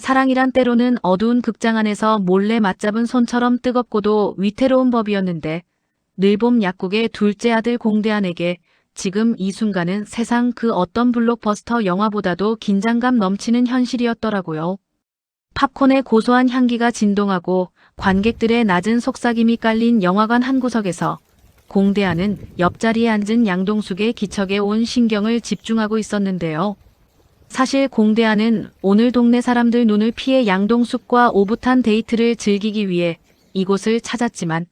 사랑이란 때로는 어두운 극장 안에서 몰래 맞잡은 손처럼 뜨겁고도 위태로운 법이었는데 늘봄 약국의 둘째 아들 공대한에게 지금 이 순간은 세상 그 어떤 블록버스터 영화보다도 긴장감 넘치는 현실이었더라고요. 팝콘의 고소한 향기가 진동하고 관객들의 낮은 속삭임이 깔린 영화관 한 구석에서 공대한은 옆자리에 앉은 양동숙의 기척에 온 신경을 집중하고 있었는데요. 사실 공대한은 오늘 동네 사람들 눈을 피해 양동숙과 오붓한 데이트를 즐기기 위해 이곳을 찾았지만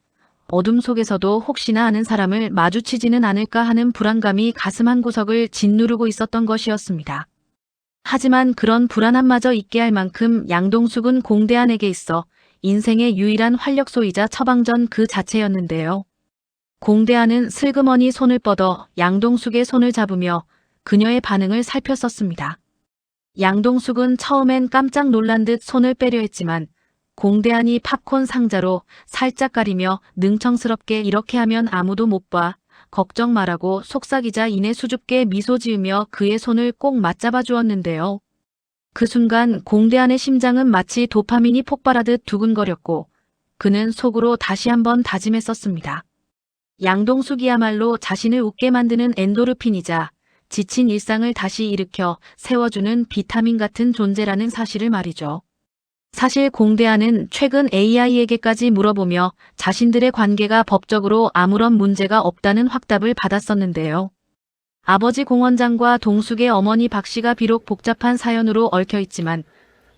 어둠 속에서도 혹시나 아는 사람을 마주치지는 않을까 하는 불안감이 가슴 한구석을 짓누르고 있었던 것이었습니다. 하지만 그런 불안함마저 잊게 할 만큼 양동숙은 공대한에게 있어 인생의 유일한 활력소이자 처방전 그 자체였는데요. 공대한은 슬그머니 손을 뻗어 양동숙의 손을 잡으며 그녀의 반응을 살폈었습니다. 양동숙은 처음엔 깜짝 놀란 듯 손을 빼려 했지만 공대한이 팝콘 상자로 살짝 가리며 능청스럽게 이렇게 하면 아무도 못 봐. 걱정 말라고 속삭이자 이내 수줍게 미소 지으며 그의 손을 꼭 맞잡아 주었는데요. 그 순간 공대한의 심장은 마치 도파민이 폭발하듯 두근거렸고 그는 속으로 다시 한번 다짐했었습니다. 양동숙이야말로 자신을 웃게 만드는 엔도르핀이자 지친 일상을 다시 일으켜 세워주는 비타민 같은 존재라는 사실을 말이죠. 사실 공대한은 최근 AI에게까지 물어보며 자신들의 관계가 법적으로 아무런 문제가 없다는 확답을 받았었는데요. 아버지 공 원장과 동숙의 어머니 박 씨가 비록 복잡한 사연으로 얽혀있지만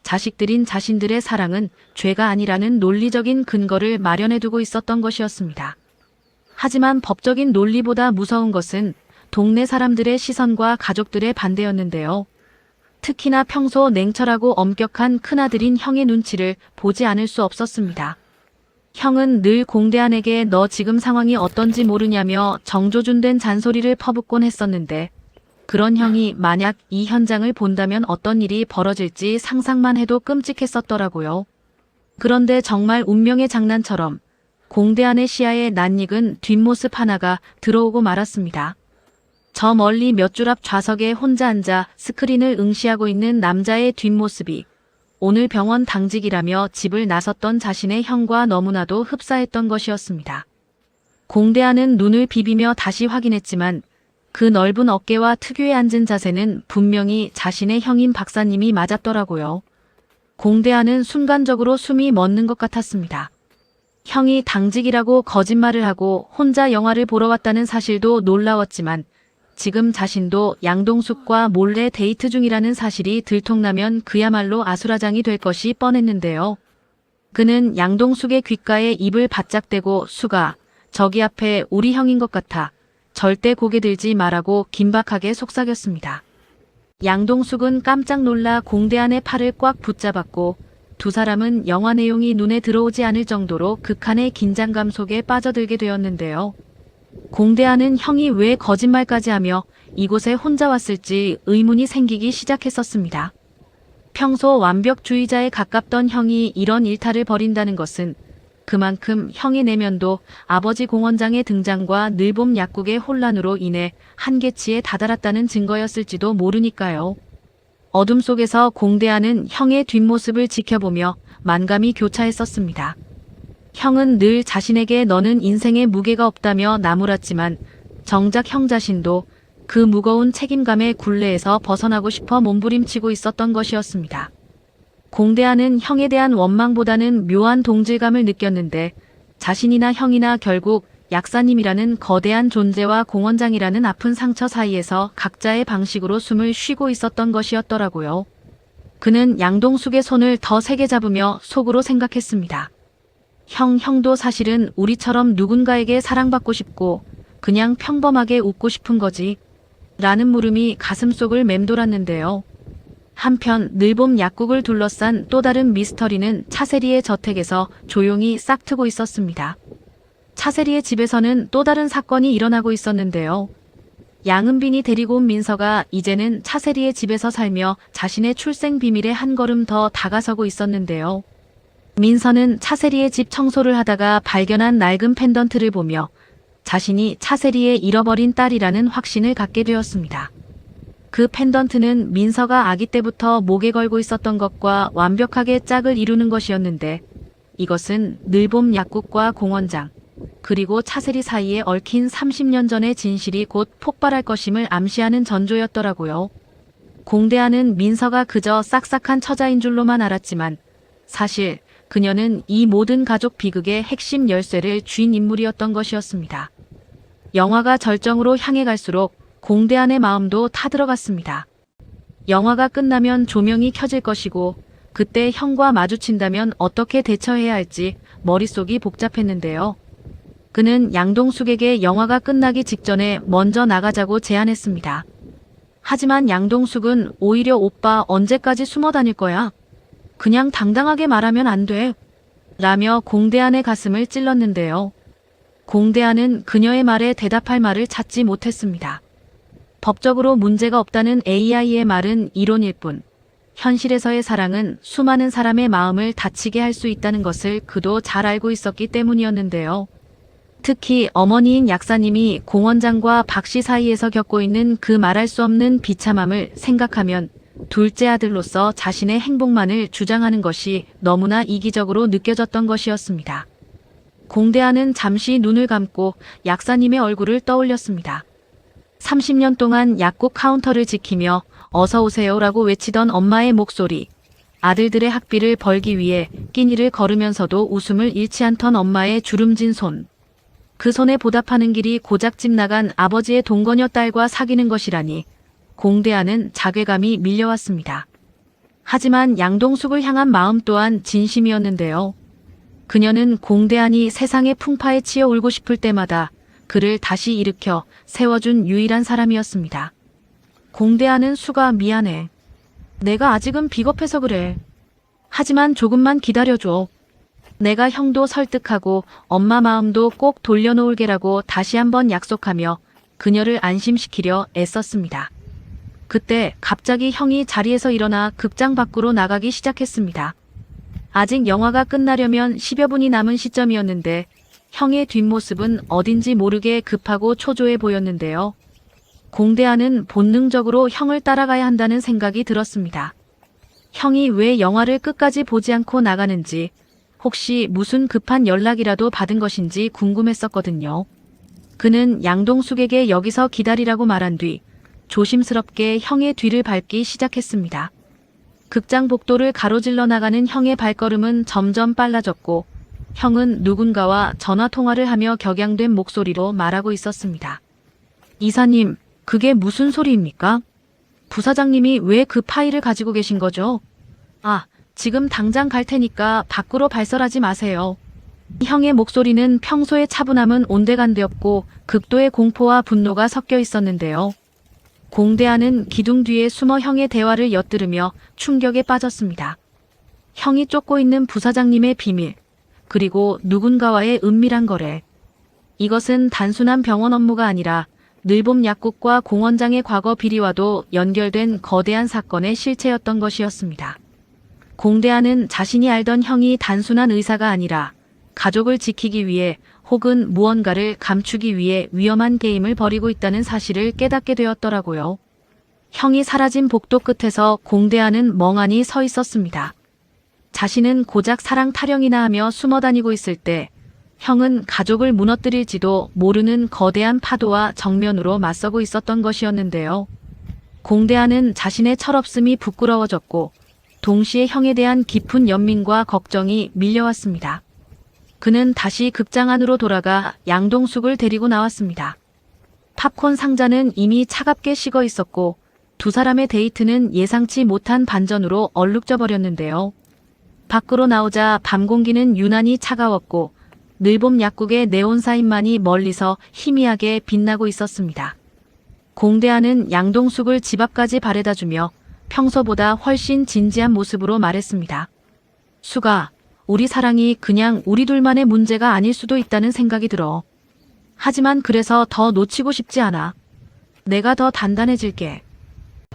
자식들인 자신들의 사랑은 죄가 아니라는 논리적인 근거를 마련해두고 있었던 것이었습니다. 하지만 법적인 논리보다 무서운 것은 동네 사람들의 시선과 가족들의 반대였는데요. 특히나 평소 냉철하고 엄격한 큰아들인 형의 눈치를 보지 않을 수 없었습니다. 형은 늘 공대한에게 너 지금 상황이 어떤지 모르냐며 정조준된 잔소리를 퍼붓곤 했었는데 그런 형이 만약 이 현장을 본다면 어떤 일이 벌어질지 상상만 해도 끔찍했었더라고요. 그런데 정말 운명의 장난처럼 공대한의 시야에 낯익은 뒷모습 하나가 들어오고 말았습니다. 저 멀리 몇 줄 앞 좌석에 혼자 앉아 스크린을 응시하고 있는 남자의 뒷모습이 오늘 병원 당직이라며 집을 나섰던 자신의 형과 너무나도 흡사했던 것이었습니다. 공대한은 눈을 비비며 다시 확인했지만 그 넓은 어깨와 특유의 앉은 자세는 분명히 자신의 형인 박사님이 맞았더라고요. 공대한은 순간적으로 숨이 멎는 것 같았습니다. 형이 당직이라고 거짓말을 하고 혼자 영화를 보러 왔다는 사실도 놀라웠지만 지금 자신도 양동숙과 몰래 데이트 중이라는 사실이 들통나면 그야말로 아수라장이 될 것이 뻔했는데요. 그는 양동숙의 귓가에 입을 바짝 대고 수가 저기 앞에 우리 형인 것 같아. 절대 고개 들지 말라고 긴박하게 속삭였습니다. 양동숙은 깜짝 놀라 공대한의 팔을 꽉 붙잡았고 두 사람은 영화 내용이 눈에 들어오지 않을 정도로 극한의 긴장감 속에 빠져들게 되었는데요. 공대한은 형이 왜 거짓말까지 하며 이곳에 혼자 왔을지 의문이 생기기 시작했었습니다. 평소 완벽주의자에 가깝던 형이 이런 일탈을 벌인다는 것은 그만큼 형의 내면도 아버지 공원장의 등장과 늘봄 약국의 혼란으로 인해 한계치에 다다랐다는 증거였을지도 모르니까요. 어둠 속에서 공대한은 형의 뒷모습을 지켜보며 만감이 교차했었습니다. 형은 늘 자신에게 너는 인생에 무게가 없다며 나무랐지만 정작 형 자신도 그 무거운 책임감의 굴레에서 벗어나고 싶어 몸부림치고 있었던 것이었습니다. 공대한은 형에 대한 원망보다는 묘한 동질감을 느꼈는데 자신이나 형이나 결국 약사님이라는 거대한 존재와 공원장이라는 아픈 상처 사이에서 각자의 방식으로 숨을 쉬고 있었던 것이었더라고요. 그는 양동숙의 손을 더 세게 잡으며 속으로 생각했습니다. 형도 사실은 우리처럼 누군가에게 사랑받고 싶고 그냥 평범하게 웃고 싶은 거지. 라는 물음이 가슴속을 맴돌았는데요. 한편 늘봄 약국을 둘러싼 또 다른 미스터리는 차세리의 저택에서 조용히 싹트고 있었습니다. 차세리의 집에서는 또 다른 사건이 일어나고 있었는데요. 양은빈이 데리고 온 민서가 이제는 차세리의 집에서 살며 자신의 출생 비밀에 한 걸음 더 다가서고 있었는데요. 민서는 차세리의 집 청소를 하다가 발견한 낡은 펜던트를 보며 자신이 차세리의 잃어버린 딸이라는 확신을 갖게 되었습니다. 그 펜던트는 민서가 아기 때부터 목에 걸고 있었던 것과 완벽하게 짝을 이루는 것이었는데 이것은 늘봄 약국과 공원장 그리고 차세리 사이에 얽힌 30년 전의 진실이 곧 폭발할 것임을 암시하는 전조였더라고요. 공대하는 민서가 그저 싹싹한 처자인 줄로만 알았지만 사실 그녀는 이 모든 가족 비극의 핵심 열쇠를 쥔 인물이었던 것이었습니다. 영화가 절정으로 향해 갈수록 공대한의 마음도 타들어갔습니다. 영화가 끝나면 조명이 켜질 것이고 그때 형과 마주친다면 어떻게 대처해야 할지 머릿속이 복잡했는데요. 그는 양동숙에게 영화가 끝나기 직전에 먼저 나가자고 제안했습니다. 하지만 양동숙은 오히려 오빠 언제까지 숨어 다닐 거야? 그냥 당당하게 말하면 안 돼. 라며 공대한의 가슴을 찔렀는데요. 공대한은 그녀의 말에 대답할 말을 찾지 못했습니다. 법적으로 문제가 없다는 AI의 말은 이론일 뿐 현실에서의 사랑은 수많은 사람의 마음을 다치게 할 수 있다는 것을 그도 잘 알고 있었기 때문이었는데요. 특히 어머니인 약사님이 공원장과 박씨 사이에서 겪고 있는 그 말할 수 없는 비참함을 생각하면 둘째 아들로서 자신의 행복만을 주장하는 것이 너무나 이기적으로 느껴졌던 것이었습니다. 공대한은 잠시 눈을 감고 약사님의 얼굴을 떠올렸습니다. 30년 동안 약국 카운터를 지키며 어서 오세요라고 외치던 엄마의 목소리, 아들들의 학비를 벌기 위해 끼니를 걸으면서도 웃음을 잃지 않던 엄마의 주름진 손, 그 손에 보답하는 길이 고작 집 나간 아버지의 동거녀 딸과 사귀는 것이라니 공대한은 자괴감이 밀려왔습니다. 하지만 양동숙을 향한 마음 또한 진심이었는데요. 그녀는 공대한이 세상의 풍파에 치여 울고 싶을 때마다 그를 다시 일으켜 세워준 유일한 사람이었습니다. 공대한은 수가 미안해. 내가 아직은 비겁해서 그래. 하지만 조금만 기다려줘. 내가 형도 설득하고 엄마 마음도 꼭 돌려놓을게라고 다시 한번 약속하며 그녀를 안심시키려 애썼습니다. 그때 갑자기 형이 자리에서 일어나 극장 밖으로 나가기 시작했습니다. 아직 영화가 끝나려면 10여 분이 남은 시점이었는데 형의 뒷모습은 어딘지 모르게 급하고 초조해 보였는데요. 공대한은 본능적으로 형을 따라가야 한다는 생각이 들었습니다. 형이 왜 영화를 끝까지 보지 않고 나가는지, 혹시 무슨 급한 연락이라도 받은 것인지 궁금했었거든요. 그는 양동숙에게 여기서 기다리라고 말한 뒤 조심스럽게 형의 뒤를 밟기 시작했습니다. 극장 복도를 가로질러 나가는 형의 발걸음은 점점 빨라졌고 형은 누군가와 전화통화를 하며 격양된 목소리로 말하고 있었습니다. 이사님, 그게 무슨 소리입니까? 부사장님이 왜 그 파일을 가지고 계신 거죠? 아, 지금 당장 갈 테니까 밖으로 발설하지 마세요. 형의 목소리는 평소의 차분함은 온데간데없고 극도의 공포와 분노가 섞여 있었는데요. 공대한은 기둥 뒤에 숨어 형의 대화를 엿들으며 충격에 빠졌습니다. 형이 쫓고 있는 부사장님의 비밀, 그리고 누군가와의 은밀한 거래. 이것은 단순한 병원 업무가 아니라 늘봄 약국과 공원장의 과거 비리와도 연결된 거대한 사건의 실체였던 것이었습니다. 공대한은 자신이 알던 형이 단순한 의사가 아니라 가족을 지키기 위해 혹은 무언가를 감추기 위해 위험한 게임을 벌이고 있다는 사실을 깨닫게 되었더라고요. 형이 사라진 복도 끝에서 공대한은 멍하니 서 있었습니다. 자신은 고작 사랑 타령이나 하며 숨어 다니고 있을 때 형은 가족을 무너뜨릴지도 모르는 거대한 파도와 정면으로 맞서고 있었던 것이었는데요. 공대한은 자신의 철없음이 부끄러워졌고 동시에 형에 대한 깊은 연민과 걱정이 밀려왔습니다. 그는 다시 극장 안으로 돌아가 양동숙을 데리고 나왔습니다. 팝콘 상자는 이미 차갑게 식어 있었고 두 사람의 데이트는 예상치 못한 반전으로 얼룩져 버렸는데요. 밖으로 나오자 밤 공기는 유난히 차가웠고 늘봄 약국의 네온사인만이 멀리서 희미하게 빛나고 있었습니다. 공대한은 양동숙을 집 앞까지 바래다주며 평소보다 훨씬 진지한 모습으로 말했습니다. 수가, 우리 사랑이 그냥 우리 둘만의 문제가 아닐 수도 있다는 생각이 들어. 하지만 그래서 더 놓치고 싶지 않아. 내가 더 단단해질게.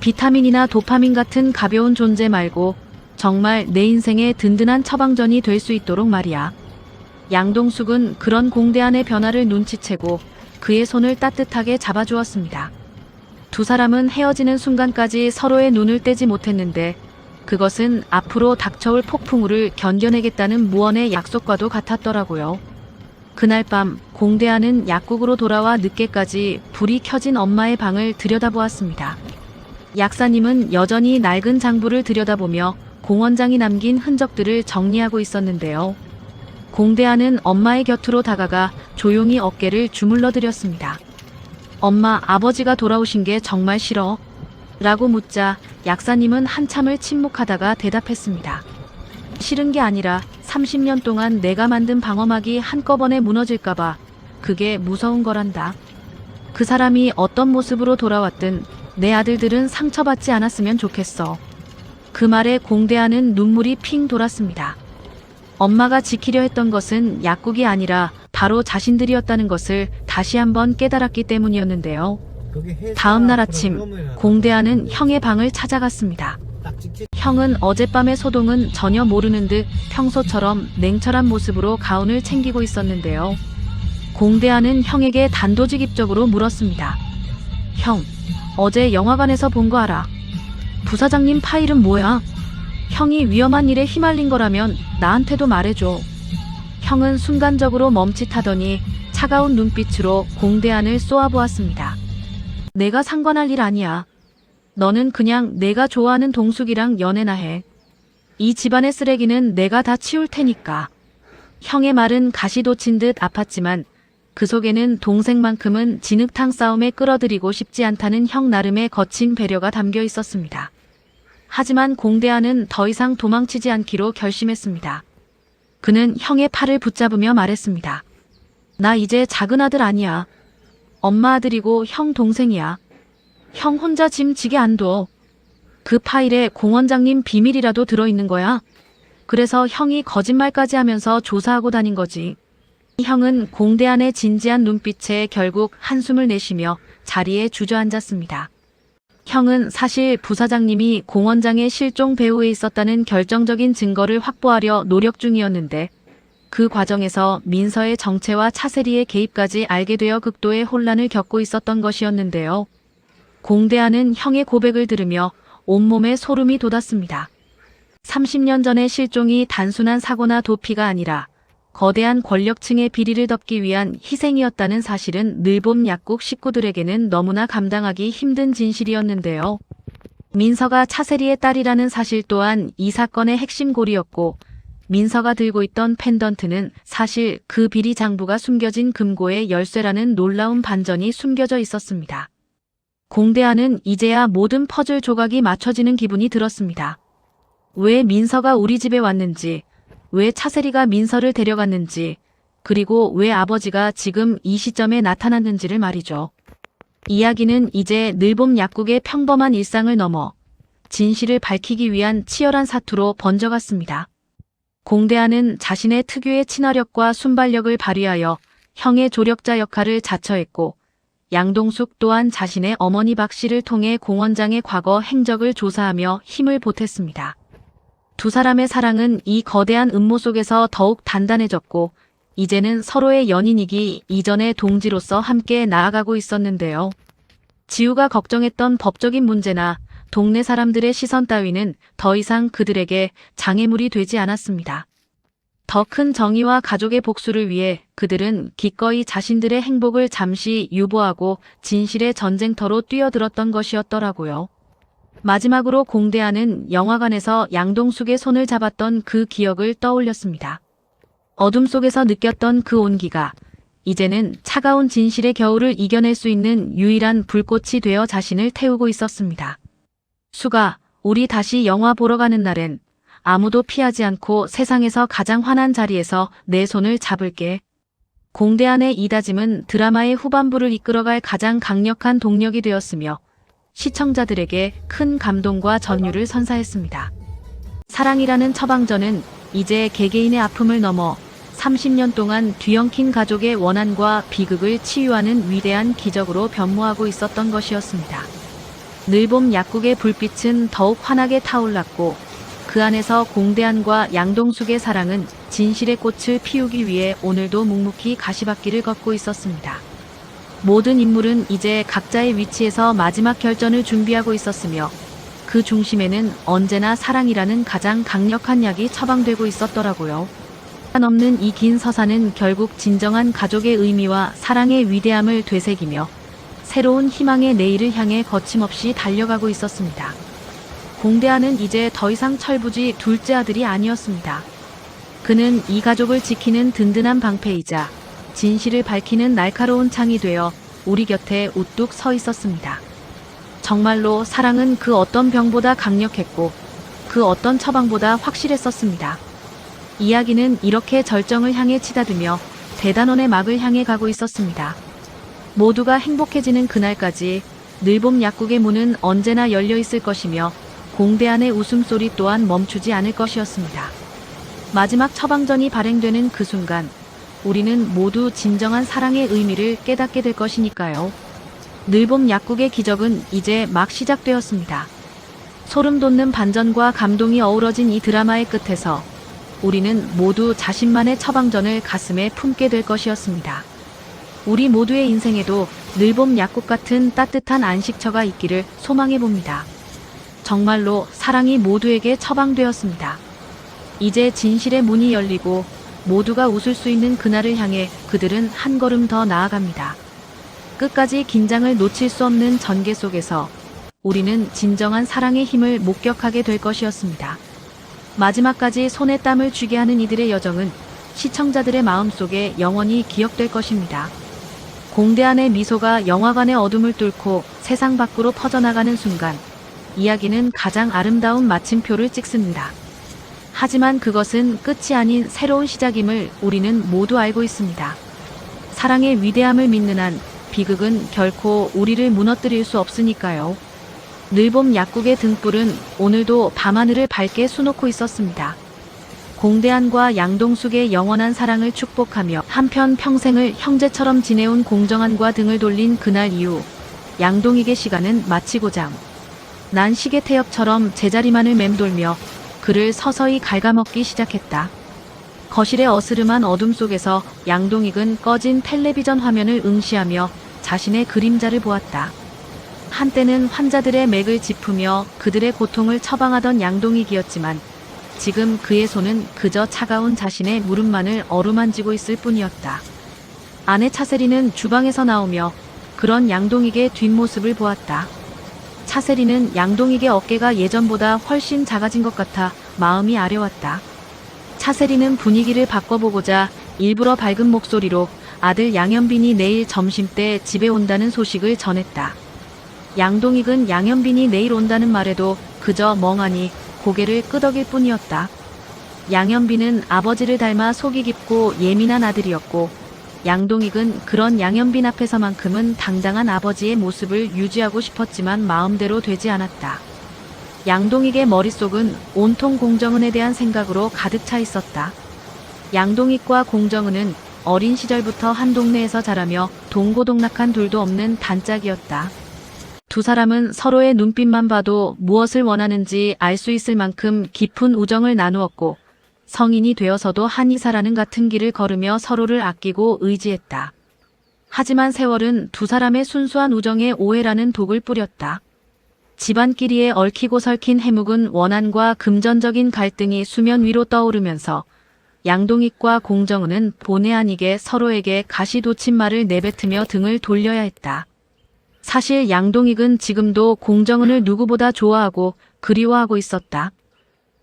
비타민이나 도파민 같은 가벼운 존재 말고 정말 내 인생의 든든한 처방전이 될 수 있도록 말이야. 양동숙은 그런 공대한의 변화를 눈치채고 그의 손을 따뜻하게 잡아주었습니다. 두 사람은 헤어지는 순간까지 서로의 눈을 떼지 못했는데 그것은 앞으로 닥쳐올 폭풍우를 견뎌내겠다는 무언의 약속과도 같았더라고요. 그날 밤 공대하는 약국으로 돌아와 늦게까지 불이 켜진 엄마의 방을 들여다보았습니다. 약사님은 여전히 낡은 장부를 들여다보며 공원장이 남긴 흔적들을 정리하고 있었는데요. 공대하는 엄마의 곁으로 다가가 조용히 어깨를 주물러드렸습니다. 엄마, 아버지가 돌아오신 게 정말 싫어? 라고 묻자 약사님은 한참을 침묵하다가 대답했습니다. 싫은 게 아니라 30년 동안 내가 만든 방어막이 한꺼번에 무너질까봐 그게 무서운 거란다. 그 사람이 어떤 모습으로 돌아왔든 내 아들들은 상처받지 않았으면 좋겠어. 그 말에 공대하는 눈물이 핑 돌았습니다. 엄마가 지키려 했던 것은 약국이 아니라 바로 자신들이었다는 것을 다시 한번 깨달았기 때문이었는데요. 다음 날 아침 공대하는 형의 방을 찾아갔습니다. 형은 어젯밤의 소동은 전혀 모르는 듯 평소처럼 냉철한 모습으로 가운을 챙기고 있었는데요. 공대하는 형에게 단도직입적으로 물었습니다. 형, 어제 영화관에서 본 거 알아? 부사장님 파일은 뭐야? 형이 위험한 일에 휘말린 거라면 나한테도 말해줘. 형은 순간적으로 멈칫하더니 차가운 눈빛으로 공대안을 쏘아보았습니다. 내가 상관할 일 아니야. 너는 그냥 내가 좋아하는 동숙이랑 연애나 해. 이 집안의 쓰레기는 내가 다 치울 테니까. 형의 말은 가시돋친 듯 아팠지만 그 속에는 동생만큼은 진흙탕 싸움에 끌어들이고 싶지 않다는 형 나름의 거친 배려가 담겨 있었습니다. 하지만 공대안은 더 이상 도망치지 않기로 결심했습니다. 그는 형의 팔을 붙잡으며 말했습니다. 나 이제 작은 아들 아니야. 엄마 아들이고 형 동생이야. 형 혼자 짐 지게 안 둬. 그 파일에 공원장님 비밀이라도 들어있는 거야. 그래서 형이 거짓말까지 하면서 조사하고 다닌 거지. 형은 공대안의 진지한 눈빛에 결국 한숨을 내쉬며 자리에 주저앉았습니다. 형은 사실 부사장님이 공원장의 실종 배후에 있었다는 결정적인 증거를 확보하려 노력 중이었는데 그 과정에서 민서의 정체와 차세리의 개입까지 알게 되어 극도의 혼란을 겪고 있었던 것이었는데요. 공대안은 형의 고백을 들으며 온몸에 소름이 돋았습니다. 30년 전의 실종이 단순한 사고나 도피가 아니라 거대한 권력층의 비리를 덮기 위한 희생이었다는 사실은 늘봄 약국 식구들에게는 너무나 감당하기 힘든 진실이었는데요. 민서가 차세리의 딸이라는 사실 또한 이 사건의 핵심 고리였고 민서가 들고 있던 펜던트는 사실 그 비리 장부가 숨겨진 금고의 열쇠라는 놀라운 반전이 숨겨져 있었습니다. 공대안은 이제야 모든 퍼즐 조각이 맞춰지는 기분이 들었습니다. 왜 민서가 우리 집에 왔는지, 왜 차세리가 민서를 데려갔는지, 그리고 왜 아버지가 지금 이 시점에 나타났는지를 말이죠. 이야기는 이제 늘봄 약국의 평범한 일상을 넘어 진실을 밝히기 위한 치열한 사투로 번져갔습니다. 공대안은 자신의 특유의 친화력과 순발력을 발휘하여 형의 조력자 역할을 자처했고 양동숙 또한 자신의 어머니 박 씨를 통해 공원장의 과거 행적을 조사하며 힘을 보탰습니다. 두 사람의 사랑은 이 거대한 음모 속에서 더욱 단단해졌고 이제는 서로의 연인이기 이전의 동지로서 함께 나아가고 있었는데요. 지우가 걱정했던 법적인 문제나 동네 사람들의 시선 따위는 더 이상 그들에게 장애물이 되지 않았습니다. 더 큰 정의와 가족의 복수를 위해 그들은 기꺼이 자신들의 행복을 잠시 유보하고 진실의 전쟁터로 뛰어들었던 것이었더라고요. 마지막으로 공대안은 영화관에서 양동숙의 손을 잡았던 그 기억을 떠올렸습니다. 어둠 속에서 느꼈던 그 온기가 이제는 차가운 진실의 겨울을 이겨낼 수 있는 유일한 불꽃이 되어 자신을 태우고 있었습니다. 수가, 우리 다시 영화 보러 가는 날엔 아무도 피하지 않고 세상에서 가장 환한 자리에서 내 손을 잡을게. 공대안의 이 다짐은 드라마의 후반부를 이끌어갈 가장 강력한 동력이 되었으며 시청자들에게 큰 감동과 전율을 선사했습니다. 사랑이라는 처방전은 이제 개개인의 아픔을 넘어 30년 동안 뒤엉킨 가족의 원한과 비극을 치유하는 위대한 기적으로 변모하고 있었던 것이었습니다. 늘봄 약국의 불빛은 더욱 환하게 타올랐고 그 안에서 공대안과 양동숙의 사랑은 진실의 꽃을 피우기 위해 오늘도 묵묵히 가시밭길을 걷고 있었습니다. 모든 인물은 이제 각자의 위치에서 마지막 결전을 준비하고 있었으며 그 중심에는 언제나 사랑이라는 가장 강력한 약이 처방되고 있었더라고요. 없는 이 긴 서사는 결국 진정한 가족의 의미와 사랑의 위대함을 되새기며 새로운 희망의 내일을 향해 거침없이 달려가고 있었습니다. 공대한은 이제 더 이상 철부지 둘째 아들이 아니었습니다. 그는 이 가족을 지키는 든든한 방패이자 진실을 밝히는 날카로운 창이 되어 우리 곁에 우뚝 서 있었습니다. 정말로 사랑은 그 어떤 병보다 강력했고 그 어떤 처방보다 확실했었습니다. 이야기는 이렇게 절정을 향해 치닫으며 대단원의 막을 향해 가고 있었습니다. 모두가 행복해지는 그날까지 늘봄 약국의 문은 언제나 열려 있을 것이며 공대한의 웃음소리 또한 멈추지 않을 것이었습니다. 마지막 처방전이 발행되는 그 순간 우리는 모두 진정한 사랑의 의미를 깨닫게 될 것이니까요. 늘봄 약국의 기적은 이제 막 시작되었습니다. 소름 돋는 반전과 감동이 어우러진 이 드라마의 끝에서 우리는 모두 자신만의 처방전을 가슴에 품게 될 것이었습니다. 우리 모두의 인생에도 늘봄 약국 같은 따뜻한 안식처가 있기를 소망해봅니다. 정말로 사랑이 모두에게 처방되었습니다. 이제 진실의 문이 열리고 모두가 웃을 수 있는 그날을 향해 그들은 한 걸음 더 나아갑니다. 끝까지 긴장을 놓칠 수 없는 전개 속에서 우리는 진정한 사랑의 힘을 목격하게 될 것이었습니다. 마지막까지 손에 땀을 쥐게 하는 이들의 여정은 시청자들의 마음속에 영원히 기억될 것입니다. 공대한의 미소가 영화관의 어둠을 뚫고 세상 밖으로 퍼져나가는 순간 이야기는 가장 아름다운 마침표를 찍습니다. 하지만 그것은 끝이 아닌 새로운 시작임을 우리는 모두 알고 있습니다. 사랑의 위대함을 믿는 한 비극은 결코 우리를 무너뜨릴 수 없으니까요. 늘봄 약국의 등불은 오늘도 밤하늘을 밝게 수놓고 있었습니다. 공대한과 양동숙의 영원한 사랑을 축복하며 한편 평생을 형제처럼 지내온 공정한과 등을 돌린 그날 이후 양동익의 시간은 마치고자 난 시계 태엽처럼 제자리만을 맴돌며 그를 서서히 갉아먹기 시작했다. 거실의 어스름한 어둠 속에서 양동익은 꺼진 텔레비전 화면을 응시하며 자신의 그림자를 보았다. 한때는 환자들의 맥을 짚으며 그들의 고통을 처방하던 양동익이었지만 지금 그의 손은 그저 차가운 자신의 무릎만을 어루만지고 있을 뿐이었다. 아내 차세리는 주방에서 나오며 그런 양동익의 뒷모습을 보았다. 차세리는 양동익의 어깨가 예전보다 훨씬 작아진 것 같아 마음이 아려왔다. 차세리는 분위기를 바꿔보고자 일부러 밝은 목소리로 아들 양현빈이 내일 점심때 집에 온다는 소식을 전했다. 양동익은 양현빈이 내일 온다는 말에도 그저 멍하니 고개를 끄덕일 뿐이었다. 양현빈은 아버지를 닮아 속이 깊고 예민한 아들이었고 양동익은 그런 양현빈 앞에서만큼은 당당한 아버지의 모습을 유지하고 싶었지만 마음대로 되지 않았다. 양동익의 머릿속은 온통 공정은에 대한 생각으로 가득 차 있었다. 양동익과 공정은은 어린 시절부터 한 동네에서 자라며 동고동락한 둘도 없는 단짝이었다. 두 사람은 서로의 눈빛만 봐도 무엇을 원하는지 알 수 있을 만큼 깊은 우정을 나누었고 성인이 되어서도 한의사라는 같은 길을 걸으며 서로를 아끼고 의지했다. 하지만 세월은 두 사람의 순수한 우정에 오해라는 독을 뿌렸다. 집안끼리에 얽히고 설킨 해묵은 원한과 금전적인 갈등이 수면 위로 떠오르면서 양동익과 공정은은 본의 아니게 서로에게 가시돋친 말을 내뱉으며 등을 돌려야 했다. 사실 양동익은 지금도 공정은을 누구보다 좋아하고 그리워하고 있었다.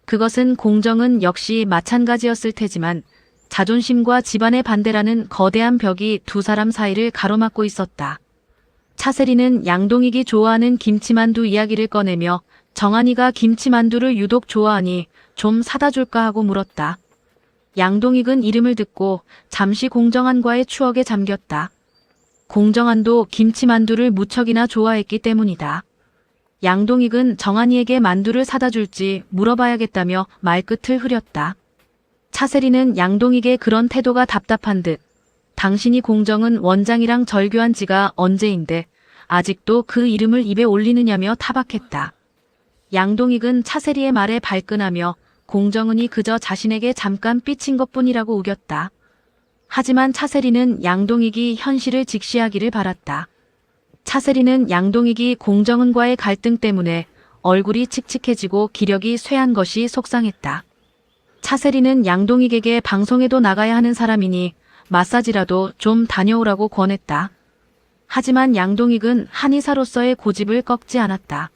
그것은 공정은 역시 마찬가지였을 테지만 자존심과 집안의 반대라는 거대한 벽이 두 사람 사이를 가로막고 있었다. 차세리는 양동익이 좋아하는 김치만두 이야기를 꺼내며 정한이가 김치만두를 유독 좋아하니 좀 사다 줄까 하고 물었다. 양동익은 이름을 듣고 잠시 공정한과의 추억에 잠겼다. 공정한도 김치만두를 무척이나 좋아했기 때문이다. 양동익은 정한이에게 만두를 사다 줄지 물어봐야겠다며 말끝을 흐렸다. 차세리는 양동익의 그런 태도가 답답한 듯 당신이 공정은 원장이랑 절교한 지가 언제인데 아직도 그 이름을 입에 올리느냐며 타박했다. 양동익은 차세리의 말에 발끈하며 공정은이 그저 자신에게 잠깐 삐친 것뿐이라고 우겼다. 하지만 차세리는 양동익이 현실을 직시하기를 바랐다. 차세리는 양동익이 공정은과의 갈등 때문에 얼굴이 칙칙해지고 기력이 쇠한 것이 속상했다. 차세리는 양동익에게 방송에도 나가야 하는 사람이니 마사지라도 좀 다녀오라고 권했다. 하지만 양동익은 한의사로서의 고집을 꺾지 않았다.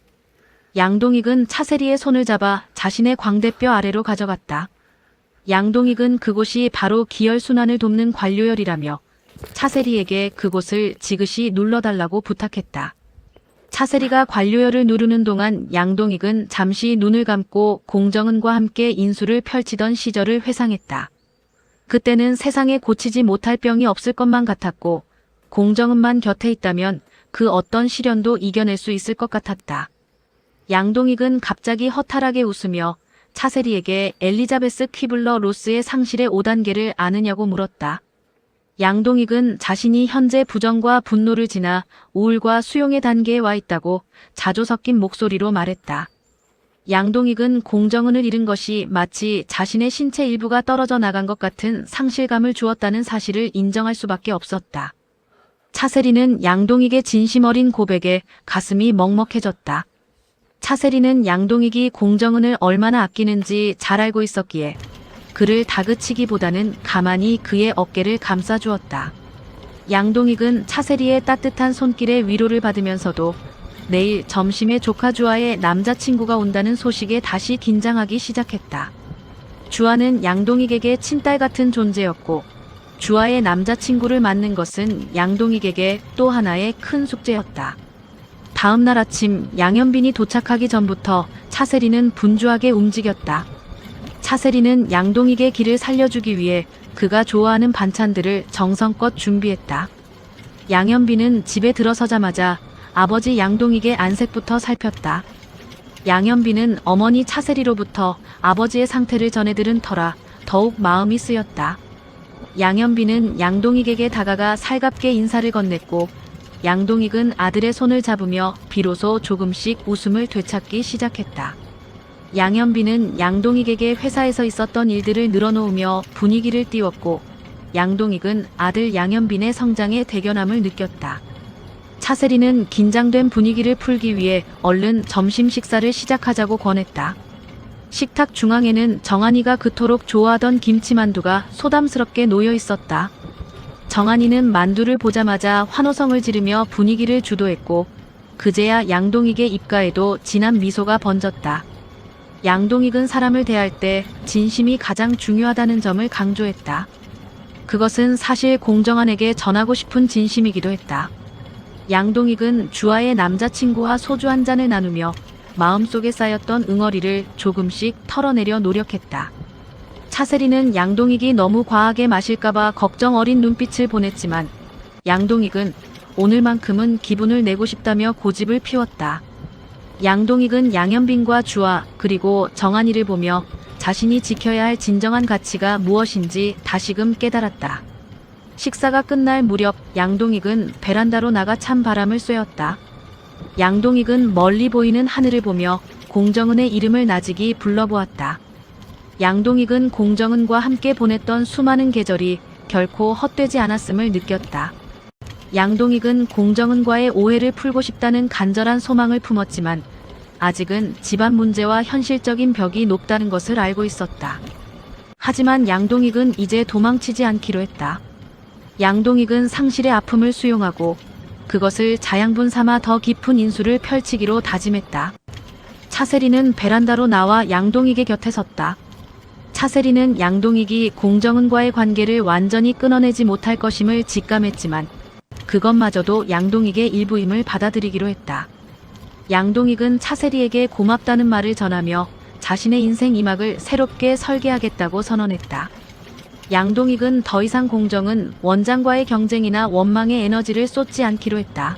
양동익은 차세리의 손을 잡아 자신의 광대뼈 아래로 가져갔다. 양동익은 그곳이 바로 기혈순환을 돕는 관료열이라며 차세리에게 그곳을 지그시 눌러달라고 부탁했다. 차세리가 관료열을 누르는 동안 양동익은 잠시 눈을 감고 공정은과 함께 인수를 펼치던 시절을 회상했다. 그때는 세상에 고치지 못할 병이 없을 것만 같았고 공정은만 곁에 있다면 그 어떤 시련도 이겨낼 수 있을 것 같았다. 양동익은 갑자기 허탈하게 웃으며 차세리에게 엘리자베스 퀴블러 로스의 상실의 5단계를 아느냐고 물었다. 양동익은 자신이 현재 부정과 분노를 지나 우울과 수용의 단계에 와 있다고 자조 섞인 목소리로 말했다. 양동익은 공정은을 잃은 것이 마치 자신의 신체 일부가 떨어져 나간 것 같은 상실감을 주었다는 사실을 인정할 수밖에 없었다. 차세리는 양동익의 진심 어린 고백에 가슴이 먹먹해졌다. 차세리는 양동익이 공정은을 얼마나 아끼는지 잘 알고 있었기에 그를 다그치기보다는 가만히 그의 어깨를 감싸주었다. 양동익은 차세리의 따뜻한 손길에 위로를 받으면서도 내일 점심에 조카 주아의 남자친구가 온다는 소식에 다시 긴장하기 시작했다. 주아는 양동익에게 친딸 같은 존재였고 주아의 남자친구를 맞는 것은 양동익에게 또 하나의 큰 숙제였다. 다음 날 아침 양현빈이 도착하기 전부터 차세리는 분주하게 움직였다. 차세리는 양동익의 길을 살려주기 위해 그가 좋아하는 반찬들을 정성껏 준비했다. 양현빈은 집에 들어서자마자 아버지 양동익의 안색부터 살폈다. 양현빈은 어머니 차세리로부터 아버지의 상태를 전해 들은 터라 더욱 마음이 쓰였다. 양현빈은 양동익에게 다가가 살갑게 인사를 건넸고 양동익은 아들의 손을 잡으며 비로소 조금씩 웃음을 되찾기 시작했다. 양현빈은 양동익에게 회사에서 있었던 일들을 늘어놓으며 분위기를 띄웠고 양동익은 아들 양현빈의 성장에 대견함을 느꼈다. 차세리는 긴장된 분위기를 풀기 위해 얼른 점심 식사를 시작하자고 권했다. 식탁 중앙에는 정한이가 그토록 좋아하던 김치만두가 소담스럽게 놓여 있었다. 정한이는 만두를 보자마자 환호성을 지르며 분위기를 주도했고 그제야 양동익의 입가에도 진한 미소가 번졌다. 양동익은 사람을 대할 때 진심이 가장 중요하다는 점을 강조했다. 그것은 사실 공정한에게 전하고 싶은 진심이기도 했다. 양동익은 주아의 남자친구와 소주 한 잔을 나누며 마음속에 쌓였던 응어리를 조금씩 털어내려 노력했다. 차세리는 양동익이 너무 과하게 마실까봐 걱정 어린 눈빛을 보냈지만 양동익은 오늘만큼은 기분을 내고 싶다며 고집을 피웠다. 양동익은 양현빈과 주아 그리고 정한이를 보며 자신이 지켜야 할 진정한 가치가 무엇인지 다시금 깨달았다. 식사가 끝날 무렵 양동익은 베란다로 나가 찬 바람을 쐬었다. 양동익은 멀리 보이는 하늘을 보며 공정은의 이름을 나직이 불러보았다. 양동익은 공정은과 함께 보냈던 수많은 계절이 결코 헛되지 않았음을 느꼈다. 양동익은 공정은과의 오해를 풀고 싶다는 간절한 소망을 품었지만 아직은 집안 문제와 현실적인 벽이 높다는 것을 알고 있었다. 하지만 양동익은 이제 도망치지 않기로 했다. 양동익은 상실의 아픔을 수용하고 그것을 자양분 삼아 더 깊은 인수를 펼치기로 다짐했다. 차세리는 베란다로 나와 양동익의 곁에 섰다. 차세리는 양동익이 공정은과의 관계를 완전히 끊어내지 못할 것임을 직감했지만 그것마저도 양동익의 일부임을 받아들이기로 했다. 양동익은 차세리에게 고맙다는 말을 전하며 자신의 인생 2막을 새롭게 설계하겠다고 선언했다. 양동익은 더 이상 공정은 원장과의 경쟁이나 원망의 에너지를 쏟지 않기로 했다.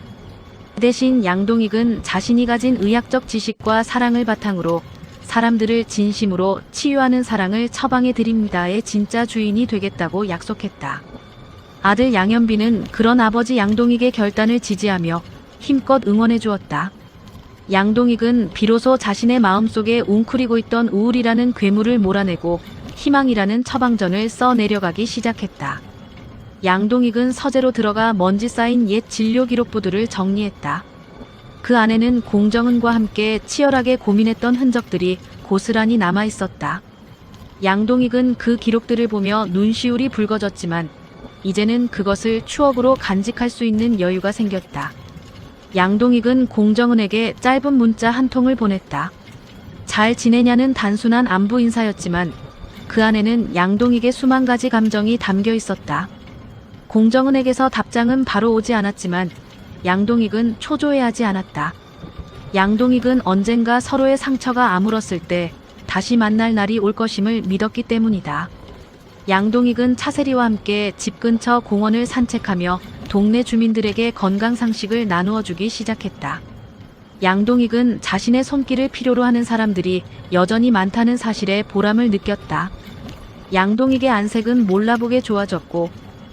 대신 양동익은 자신이 가진 의학적 지식과 사랑을 바탕으로 사람들을 진심으로 치유하는 사랑을 처방해 드립니다의 진짜 주인이 되겠다고 약속했다. 아들 양현빈은 그런 아버지 양동익의 결단을 지지하며 힘껏 응원해 주었다. 양동익은 비로소 자신의 마음속에 웅크리고 있던 우울이라는 괴물을 몰아내고 희망이라는 처방전을 써내려가기 시작했다. 양동익은 서재로 들어가 먼지 쌓인 옛 진료 기록부들을 정리했다. 그 안에는 공정은과 함께 치열하게 고민했던 흔적들이 고스란히 남아 있었다. 양동익은 그 기록들을 보며 눈시울이 붉어졌지만 이제는 그것을 추억으로 간직할 수 있는 여유가 생겼다. 양동익은 공정은에게 짧은 문자 한 통을 보냈다. 잘 지내냐는 단순한 안부 인사였지만 그 안에는 양동익의 수만 가지 감정이 담겨 있었다. 공정은에게서 답장은 바로 오지 않았지만 양동익은 초조해하지 않았다. 양동익은 언젠가 서로의 상처가 아물었을 때 다시 만날 날이 올 것임을 믿었기 때문이다. 양동익은 차세리와 함께 집 근처 공원을 산책하며 동네 주민들에게 건강 상식을 나누어 주기 시작했다. 양동익은 자신의 손길을 필요로 하는 사람들이 여전히 많다는 사실에 보람을 느꼈다. 양동익의 안색은 몰라보게 좋아졌고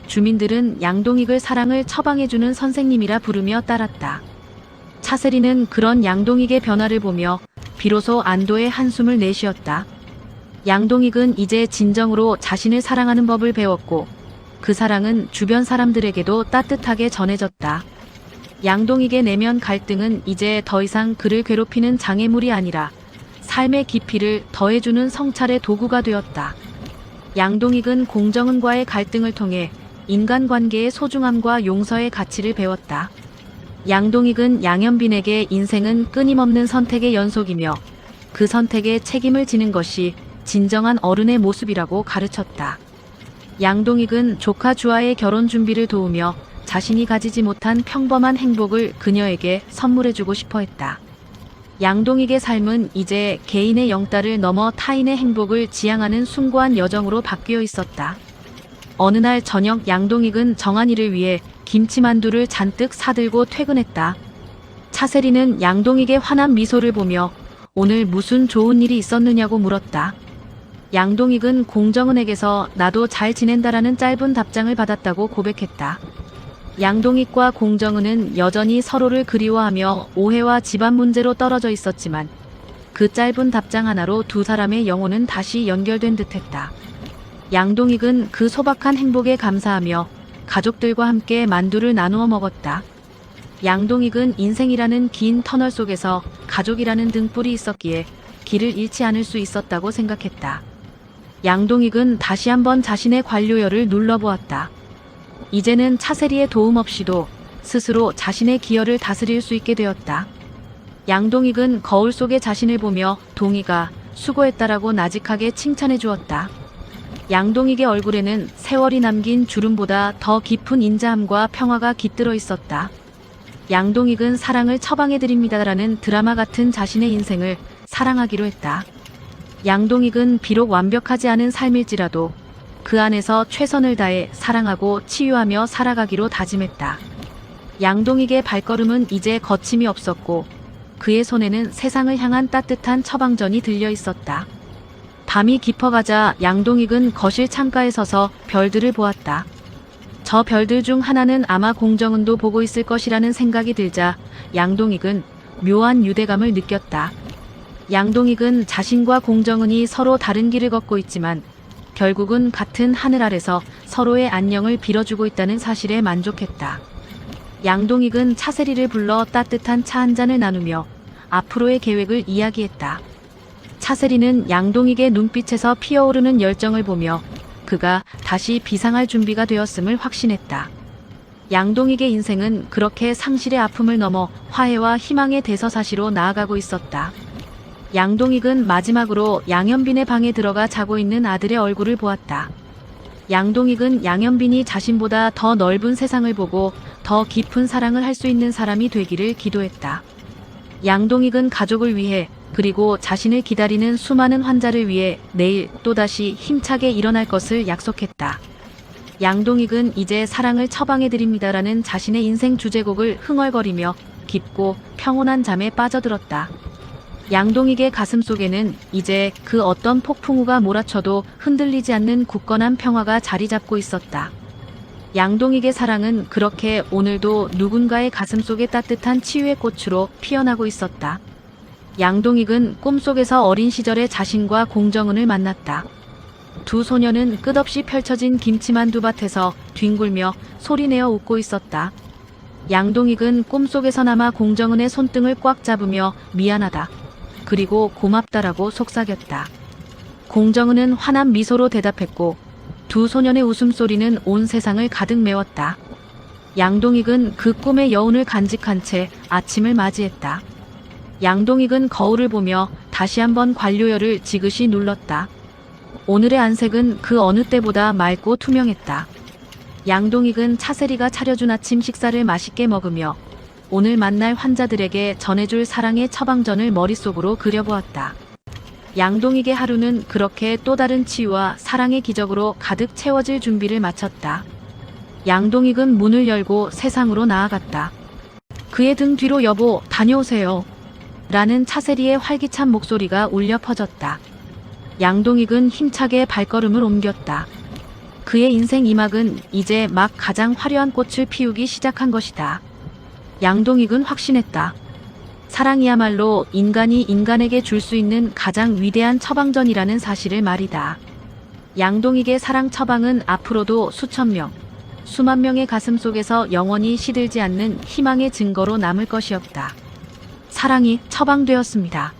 주민들은 양동익을 사랑을 처방해주는 선생님이라 부르며 따랐다. 차세리는 그런 양동익의 변화를 보며 비로소 안도의 한숨을 내쉬었다. 양동익은 이제 진정으로 자신을 사랑하는 법을 배웠고 그 사랑은 주변 사람들에게도 따뜻하게 전해졌다. 양동익의 내면 갈등은 이제 더 이상 그를 괴롭히는 장애물이 아니라 삶의 깊이를 더해주는 성찰의 도구가 되었다. 양동익은 공정은과의 갈등을 통해 인간관계의 소중함과 용서의 가치를 배웠다. 양동익은 양현빈에게 인생은 끊임없는 선택의 연속이며 그 선택에 책임을 지는 것이 진정한 어른의 모습이라고 가르쳤다. 양동익은 조카 주아의 결혼 준비를 도우며 자신이 가지지 못한 평범한 행복을 그녀에게 선물해주고 싶어 했다. 양동익의 삶은 이제 개인의 영달을 넘어 타인의 행복을 지향하는 숭고한 여정으로 바뀌어 있었다. 어느 날 저녁 양동익은 정한이를 위해 김치만두를 잔뜩 사들고 퇴근했다. 차세리는 양동익의 환한 미소를 보며 오늘 무슨 좋은 일이 있었느냐고 물었다. 양동익은 공정은에게서 나도 잘 지낸다라는 짧은 답장을 받았다고 고백했다. 양동익과 공정은은 여전히 서로를 그리워하며 오해와 집안 문제로 떨어져 있었지만 그 짧은 답장 하나로 두 사람의 영혼은 다시 연결된 듯했다. 양동익은 그 소박한 행복에 감사하며 가족들과 함께 만두를 나누어 먹었다. 양동익은 인생이라는 긴 터널 속에서 가족이라는 등불이 있었기에 길을 잃지 않을 수 있었다고 생각했다. 양동익은 다시 한번 자신의 관료열을 눌러보았다. 이제는 차세리의 도움 없이도 스스로 자신의 기혈을 다스릴 수 있게 되었다. 양동익은 거울 속에 자신을 보며 동희가 수고했다라고 나직하게 칭찬해 주었다. 양동익의 얼굴에는 세월이 남긴 주름보다 더 깊은 인자함과 평화가 깃들어 있었다. 양동익은 사랑을 처방해드립니다라는 드라마 같은 자신의 인생을 사랑하기로 했다. 양동익은 비록 완벽하지 않은 삶일지라도 그 안에서 최선을 다해 사랑하고 치유하며 살아가기로 다짐했다. 양동익의 발걸음은 이제 거침이 없었고 그의 손에는 세상을 향한 따뜻한 처방전이 들려 있었다. 밤이 깊어가자 양동익은 거실 창가에 서서 별들을 보았다. 저 별들 중 하나는 아마 공정은도 보고 있을 것이라는 생각이 들자 양동익은 묘한 유대감을 느꼈다. 양동익은 자신과 공정은이 서로 다른 길을 걷고 있지만 결국은 같은 하늘 아래서 서로의 안녕을 빌어주고 있다는 사실에 만족했다. 양동익은 차세리를 불러 따뜻한 차 한 잔을 나누며 앞으로의 계획을 이야기했다. 차세리는 양동익의 눈빛에서 피어오르는 열정을 보며 그가 다시 비상할 준비가 되었음을 확신했다. 양동익의 인생은 그렇게 상실의 아픔을 넘어 화해와 희망의 대서사시로 나아가고 있었다. 양동익은 마지막으로 양현빈의 방에 들어가 자고 있는 아들의 얼굴을 보았다. 양동익은 양현빈이 자신보다 더 넓은 세상을 보고 더 깊은 사랑을 할 수 있는 사람이 되기를 기도했다. 양동익은 가족을 위해 그리고 자신을 기다리는 수많은 환자를 위해 내일 또다시 힘차게 일어날 것을 약속했다. 양동익은 이제 사랑을 처방해드립니다라는 자신의 인생 주제곡을 흥얼거리며 깊고 평온한 잠에 빠져들었다. 양동익의 가슴 속에는 이제 그 어떤 폭풍우가 몰아쳐도 흔들리지 않는 굳건한 평화가 자리 잡고 있었다. 양동익의 사랑은 그렇게 오늘도 누군가의 가슴 속에 따뜻한 치유의 꽃으로 피어나고 있었다. 양동익은 꿈속에서 어린 시절의 자신과 공정은을 만났다. 두 소녀는 끝없이 펼쳐진 김치만두밭에서 뒹굴며 소리내어 웃고 있었다. 양동익은 꿈속에서나마 공정은의 손등을 꽉 잡으며 미안하다. 그리고 고맙다라고 속삭였다. 공정은은 환한 미소로 대답했고 두 소년의 웃음소리는 온 세상을 가득 메웠다. 양동익은 그 꿈의 여운을 간직한 채 아침을 맞이했다. 양동익은 거울을 보며 다시 한번 관료열을 지그시 눌렀다. 오늘의 안색은 그 어느 때보다 맑고 투명했다. 양동익은 차세리가 차려준 아침 식사를 맛있게 먹으며 오늘 만날 환자들에게 전해줄 사랑의 처방전을 머릿속으로 그려보았다. 양동익의 하루는 그렇게 또 다른 치유와 사랑의 기적으로 가득 채워질 준비를 마쳤다. 양동익은 문을 열고 세상으로 나아갔다. 그의 등 뒤로 여보, 다녀오세요. 라는 차세리의 활기찬 목소리가 울려 퍼졌다. 양동익은 힘차게 발걸음을 옮겼다. 그의 인생 2막은 이제 막 가장 화려한 꽃을 피우기 시작한 것이다. 양동익은 확신했다. 사랑이야말로 인간이 인간에게 줄 수 있는 가장 위대한 처방전이라는 사실을 말이다. 양동익의 사랑 처방은 앞으로도 수천 명, 수만 명의 가슴 속에서 영원히 시들지 않는 희망의 증거로 남을 것이었다. 사랑이 처방되었습니다.